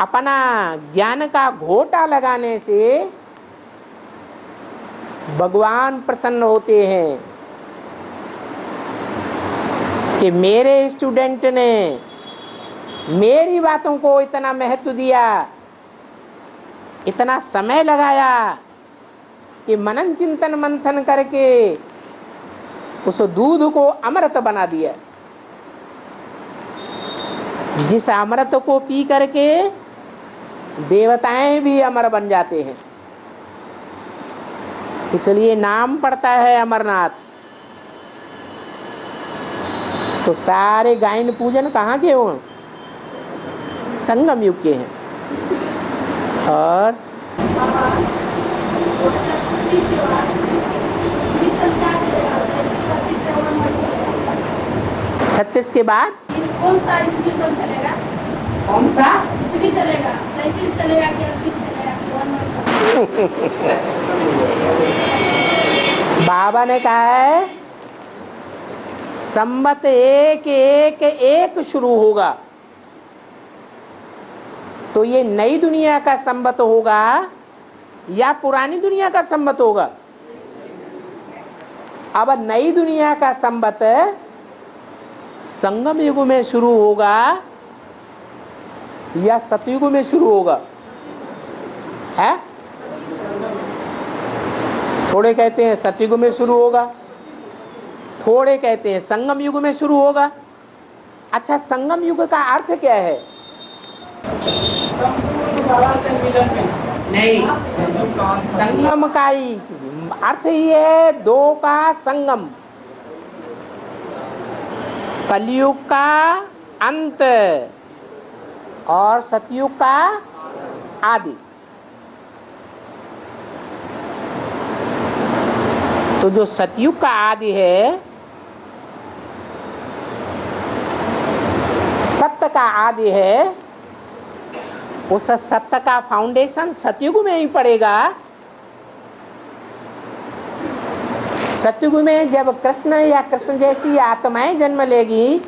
अपना ज्ञान का घोटा लगाने से भगवान प्रसन्न होते हैं कि मेरे स्टूडेंट ने मेरी बातों को इतना महत्व दिया, इतना समय लगाया कि मनन चिंतन मंथन करके उस दूध को अमृत बना दिया। जिस अमृत को पी करके देवताएं भी अमर बन जाते हैं, इसलिए नाम पड़ता है अमरनाथ। तो सारे गायन पूजन कहाँ के हो? संगम युग के हैं। और 36 के बाद कौन सा ईस्वी सन चलेगा? कौन सा ईस्वी चलेगा? 37 चलेगा कि 38 चलेगा? बाबा ने कहा है संवत एक एक एक शुरू होगा। तो ये नई दुनिया का संवत होगा या पुरानी दुनिया का संवत होगा? अब नई दुनिया का संवत संगम युग में शुरू होगा या सतयुग में शुरू होगा? है? थोड़े कहते हैं सतयुग में शुरू होगा, थोड़े कहते हैं संगम युग में शुरू होगा। अच्छा, संगम युग का अर्थ क्या है? नहीं, संगम का ही अर्थ ही है दो का संगम, कलयुग का अंत और सतयुग का आदि। तो जो सतयुग का आदि है, सत्य का आदि है, उस सत्य का फाउंडेशन सतयुग में ही पड़ेगा। सतयुग में जब कृष्ण या कृष्ण जैसी आत्माएं जन्म लेगी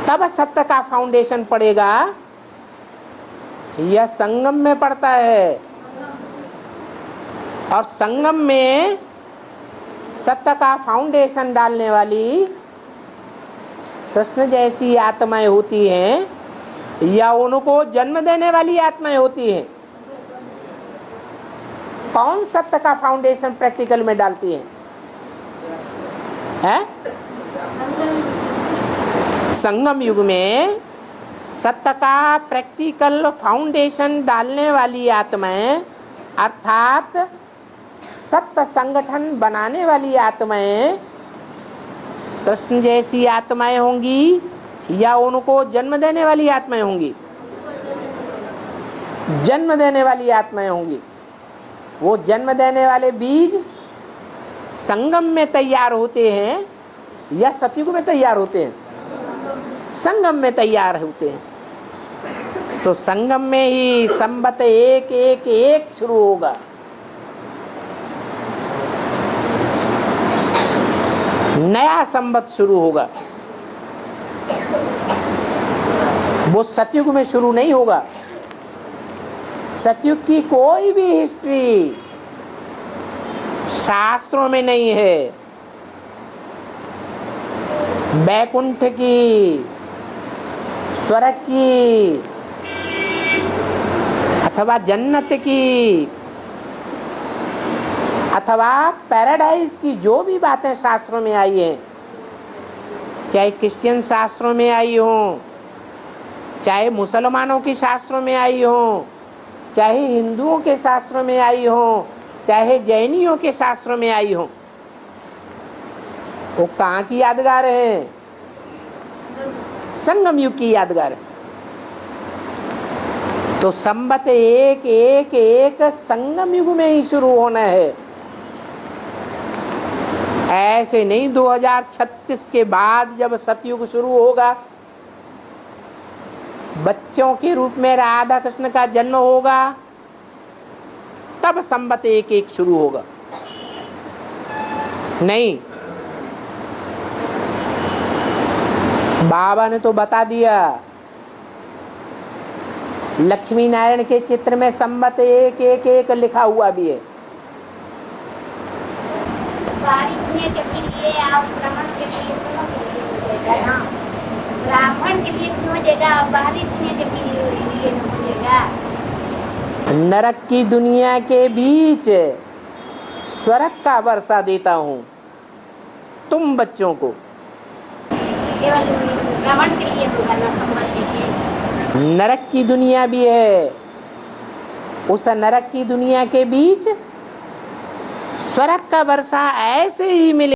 तब सत्य का फाउंडेशन पड़ेगा। यह संगम में पड़ता है और संगम में सत्य का फाउंडेशन डालने वाली कृष्ण जैसी आत्माएं होती हैं या उनको जन्म देने वाली आत्माएं होती हैं। कौन सत्य का फाउंडेशन प्रैक्टिकल में डालती हैं? है? संगम युग में सत्य का प्रैक्टिकल फाउंडेशन डालने वाली आत्माएं अर्थात सत्य संगठन बनाने वाली आत्माएं कृष्ण जैसी आत्माएं होंगी या उनको जन्म देने वाली आत्माएं होंगी? जन्म देने वाली आत्माएं होंगी। वो जन्म देने वाले बीज संगम में तैयार होते हैं या सतयुग में तैयार होते हैं? संगम में तैयार होते हैं। तो संगम में ही संवत एक एक एक शुरू होगा। नया संवत शुरू होगा। वो सतयुग में शुरू नहीं होगा। सतयुग की कोई भी हिस्ट्री शास्त्रों में नहीं है। बैकुंठ की, स्वर्ग की अथवा जन्नत की अथवा पैराडाइज की जो भी बातें शास्त्रों में आई हैं, चाहे क्रिश्चियन शास्त्रों में आई हों, चाहे मुसलमानों की शास्त्रों में आई हों, चाहे हिंदुओं के शास्त्रों में आई हों, चाहे जैनियों के शास्त्रों में आई हों, वो कहाँ की यादगार है? संगम युग की यादगार है। तो संवत एक एक एक संगम युग में ही शुरू होना है। ऐसे नहीं 2036 के बाद जब सतयुग शुरू होगा, बच्चों के रूप में राधा कृष्ण का जन्म होगा, तब संवत एक एक शुरू होगा। नहीं, बाबा ने तो बता दिया लक्ष्मी नारायण के चित्र में संवत एक एक एक लिखा हुआ भी है। बाहरी दुनिया के लिए आप ब्राह्मण के लिए दोनों के लिए हो जाएगा ना, ब्राह्मण के लिए भी हो जाएगा, बाहरी दुनिया के लिए हो जाएगा। नरक की दुनिया के बीच स्वर्ग का वर्षा देता हूँ तुम बच्चों को। केवल ब्राह्मण के लिए होगा ना, संवत के। नरक की दुनिया भी है, उस नरक की दुनिया के बीच स्वर्ग का वर्षा ऐसे ही मिले।